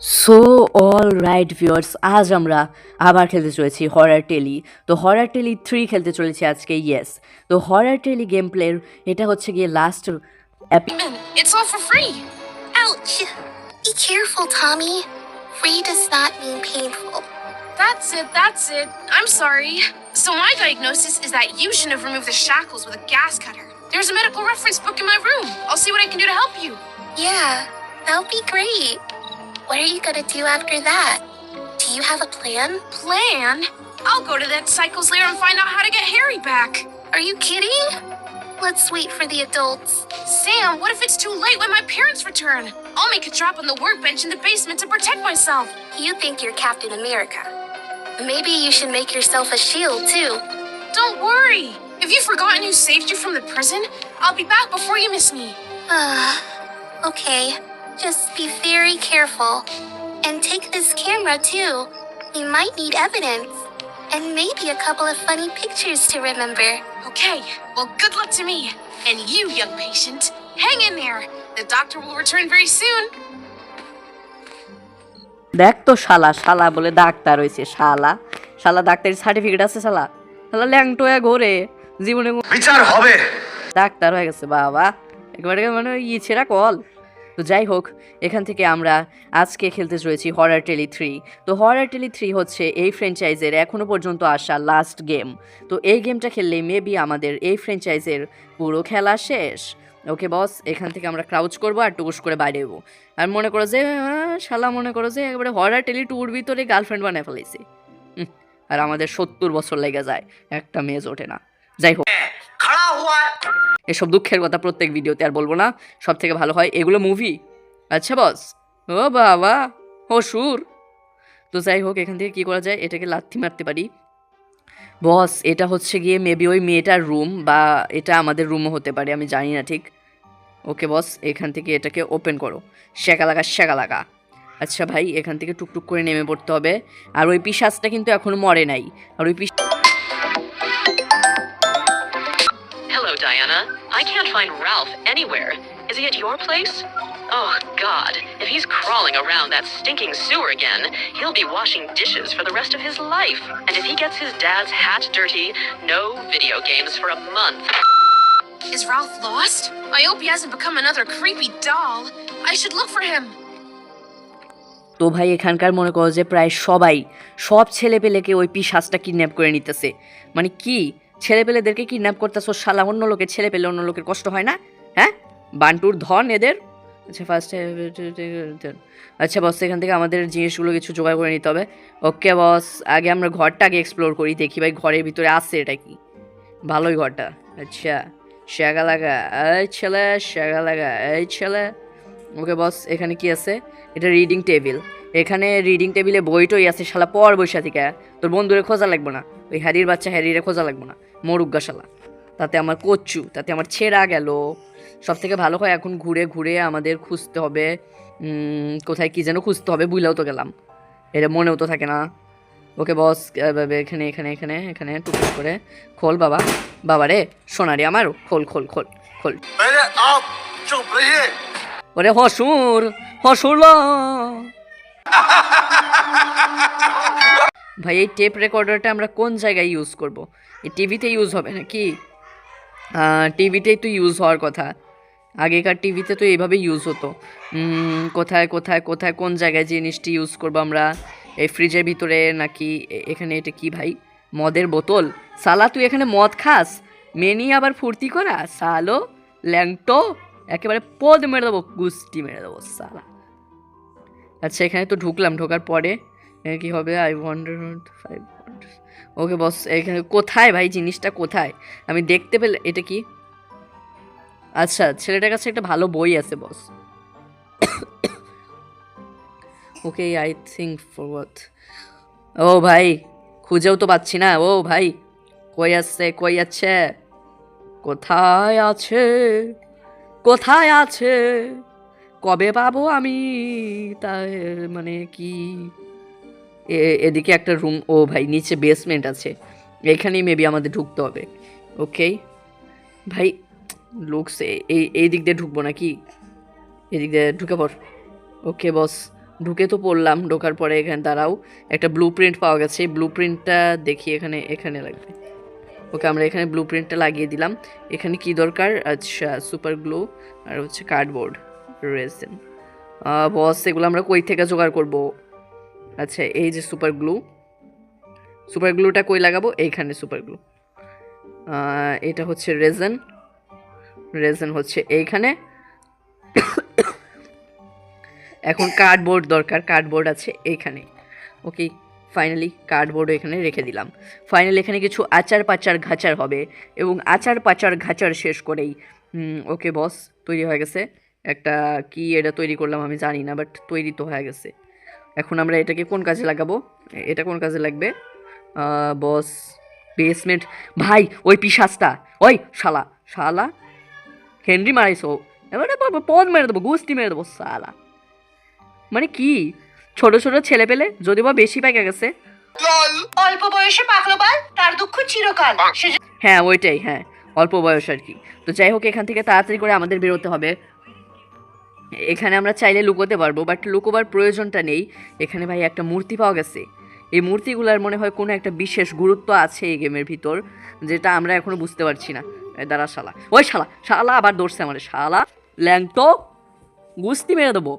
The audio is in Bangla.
সো অল রাইট ভিউয়ার্স, আজ আমরা আবার খেলতে চলেছি হরার টেলি। তো হরার টেলি 3 খেলতে চলেছি আজকে। ইয়েস, তো হরার টেলি গেম প্লের এটা হচ্ছে গিয়ে last It's all for free. Ouch. Be careful, Tommy. Free does not mean painful. That's it. I'm sorry. So my diagnosis is that you shouldn't have removed the shackles with a gas cutter. There's a medical reference book in my room. I'll see what I can do to help you. Yeah, that would be great. What are you gonna do after that? Do you have a plan? Plan? I'll go to that Cycles lair and find out how to get Harry back. Are you kidding? Let's wait for the adults. Sam, what if it's too late when my parents return? I'll make a trap on the workbench in the basement to protect myself. You think you're Captain America. Maybe you should make yourself a shield, too. Don't worry. If you've forgotten who saved you from the prison, I'll be back before you miss me. Okay. Just be very careful. And take this camera, too. We might need evidence. And maybe a couple of funny pictures to remember. Okay, well, good luck to me. And you, young patient, hang in there. The doctor will return very soon. দেখ তো শালা শালা বলে ডাক্তার হয়েছে। শালা শালা ডাক্তারের সার্টিফিকেট আছে। শালা শালা ল্যাংটোয়া ঘোরে জীবনে বিচার হবে। ডাক্তার হয়ে গেছে বাবা, একেবারে মানে ছেঁড়া কল। তো যাই হোক, এখান থেকে আমরা আজকে খেলতে চলেছি হরার টেলি 3। তো হরার টেলি 3 হচ্ছে এই ফ্র্যাঞ্চাইজের এখনও পর্যন্ত আসা লাস্ট গেম। তো এই গেমটা খেললে মেবি আমাদের এই ফ্র্যাঞ্চাইজের পুরো খেলা শেষ। ওকে বস, এখান থেকে আমরা ক্রাউচ করবো আর টুকুস করে বাইরে যাবো। আর মনে করো যে শালা মনে করো যে একেবারে হরার টেলি 2-র ভিতরে গার্লফ্রেন্ড বানিয়ে ফেলেছি। আর আমাদের 70 বছর লেগে যায়, একটা মেজ ওঠে না। যাই হোক, এসব দুঃখের কথা প্রত্যেক ভিডিওতে আর বলবো না, সব থেকে ভালো হয় এগুলো মুভি। আচ্ছা বস, ও বাবা হসুর। তো যাই হোক, এখান থেকে কী করা যায়, এটাকে লাথি মারতে পারি। বস, এটা হচ্ছে গিয়ে মেবি ওই মেয়েটার রুম, বা এটা আমাদের রুমও হতে পারে, আমি জানি না ঠিক। ওকে বস, এখান থেকে এটাকে ওপেন করো। শেখা লাগা। আচ্ছা ভাই, এখান থেকে টুকটুক করে নেমে পড়তে হবে। আর ওই পিশাচটা কিন্তু এখনো মরে নাই। আর ওই Hello, Diana. I can't find Ralph anywhere. Is he at your place? Oh, God. If he's crawling around that stinking sewer again, he'll be washing dishes for the rest of his life. And if he gets his dad's hat dirty, no video games for a month. Is Ralph lost? I hope he hasn't become another creepy doll. I should look for him. তো ভাই, এখানকার মনে করো যে প্রায় সব ছেলেপেলেকে ওই পিশাচটা কিডন্যাপ করে নিতেছে। মানে কি, ছেলেপেলেদেরকে কিডন্যাপ করতেছ শালা, অন্য লোকের ছেলেপেলে অন্য লোকের কষ্ট হয় না? হ্যাঁ, বান্টুর ধন এদের। আচ্ছা ফার্স্টে আচ্ছা বস, এখান থেকে আমাদের জিনিসগুলো কিছু জোগাড় করে নিতে হবে। ওকে বস, আগে আমরা ঘরটা আগে এক্সপ্লোর করি, দেখি ভাই ঘরের ভিতরে আছে এটা কি। ভালোই ঘরটা। আচ্ছা শেখা লাগা এই ছেলে। ওকে বস, এখানে কি আছে? এটা রিডিং টেবিল। এখানে রিডিং টেবিলে বইটই আছে শালা, পর বৈশা থেকে। তোর বন্ধুরে খোঁজা লাগবো না, ওই হ্যারির বাচ্চা হ্যারিরে খোঁজা লাগবো না, মরুগ্গা শালা। তাতে আমার কচ্ছু, তাতে আমার ছেঁড়া গেল। সব থেকে ভালো হয় এখন ঘুরে ঘুরে আমাদের খুঁজতে হবে, কোথায় কী যেন খুঁজতে হবে, বুঝলেও তো গেলাম, এটা মনেও তো থাকে না। ওকে বস, এখানে এখানে এখানে এখানে টুকটুক করে খোল বাবা রে সোনা রে আমার, খোল ওরে হসুর ভাই। এই টেপ রেকর্ডারটা আমরা কোন জায়গায় ইউজ করব? এই টিভিতে ইউজ হবে নাকি? টিভিতেই তো ইউজ হওয়ার কথা, আগেকার টিভিতে তো এইভাবে ইউজ হতো। কোথায় কোন জায়গায় জিনিসটি ইউজ করবো আমরা? এই ফ্রিজের ভিতরে নাকি এখানে? এটা কি ভাই, মদের বোতল? সালা তুই এখানে মদ খাস, মেনি আবার ফুর্তি করা সালো ল্যাংটো, একেবারে পদ মেরে দেবো, গুষ্টি মেরে দেবো সালা। আচ্ছা এখানে তো ঢুকলাম, ঢোকার পরে কি হবে? I wonder 5. ওকে বস, এখানে কোথায় ভাই জিনিসটা কোথায়? আমি দেখতে পেলে এটা কি? আচ্ছা, ছেলেটার কাছে একটা ভালো বই আছে বস। ওকে, আই থিঙ্ক ফরওয়ার্ড। ও ভাই, খুঁজেও তো পাচ্ছি না। ও ভাই, কই আছে কোথায় আছে কবে পাবো আমি? তাই মানে কি, এদিকে একটা রুম। ও ভাই, নিচে বেসমেন্ট আছে, এখানেই মেবি আমাদের ঢুকতে হবে। ওকে ভাই, লুকস এই দিক দিয়ে ঢুকবো নাকি? এদিক দিয়ে ঢুকে পড়। ওকে বস, ঢুকে তো পড়লাম, ঢোকার পরে এখানে দাঁড়াও, একটা ব্লু প্রিন্ট পাওয়া গেছে। ব্লু প্রিন্টটা দেখি এখানে লাগবে। ওকে, আমরা এখানে ব্লু প্রিন্টটা লাগিয়ে দিলাম। এখানে কি দরকার? আচ্ছা, সুপার গ্লু আর হচ্ছে কার্ডবোর্ড, রেজিন। বস, এগুলো আমরা কই থেকে জোগাড় করব? আচ্ছা, এই যে সুপার গ্লুটা কই লাগাবো? এইখানে সুপার গ্লু। এটা হচ্ছে রেজিন হচ্ছে এইখানে। এখন কার্ডবোর্ড দরকার, কার্ডবোর্ড আছে এইখানে। ওকে, ফাইনালি কার্ডবোর্ড এখানে রেখে দিলাম। ফাইনালি এখানে কিছু আচার পাচার ঘাচার হবে, এবং আচার পাচার ঘাচার শেষ করেই ওকে বস, তৈরি হয়ে গেছে একটা। কি এটা তৈরি করলাম আমি জানি না, বাট তৈরি তো হয়ে গেছে। এখন আমরা এটাকে কোন কাজে লাগাবো? এটা কোন কাজে লাগবে বস? বেসমেন্ট। ভাই, ওই পিশাচটা, ওই শালা হেনরি মারাইছো, এবারে পদ মেরে দেবো, গুস্তি মেরে দেবো শালা। মানে কি, ছোট ছোট ছেলে পেলে যদি বা বেশি পাইকা গেছে। অল্প বয়সে পাকলো বাল, তার দুঃখ চিরকাল। হ্যাঁ ওইটাই, হ্যাঁ অল্প বয়স আর কি। তো যাই হোক, এখান থেকে তাড়াতাড়ি করে আমাদের বেরোতে হবে। এখানে আমরা চাইলে লুকোতে পারবো, বাট লুকোবার প্রয়োজনটা নেই। এখানে ভাই একটা মূর্তি পাওয়া গেছে। এই মূর্তিগুলার মনে হয় কোনো একটা বিশেষ গুরুত্ব আছে এই গেমের ভিতর, যেটা আমরা এখনো বুঝতে পারছি না। দাঁড়া শালা, ওই শালা আবার দৌড়ছে আমার, শালা ল্যাংটো, গুস্তি মেরে দেবো।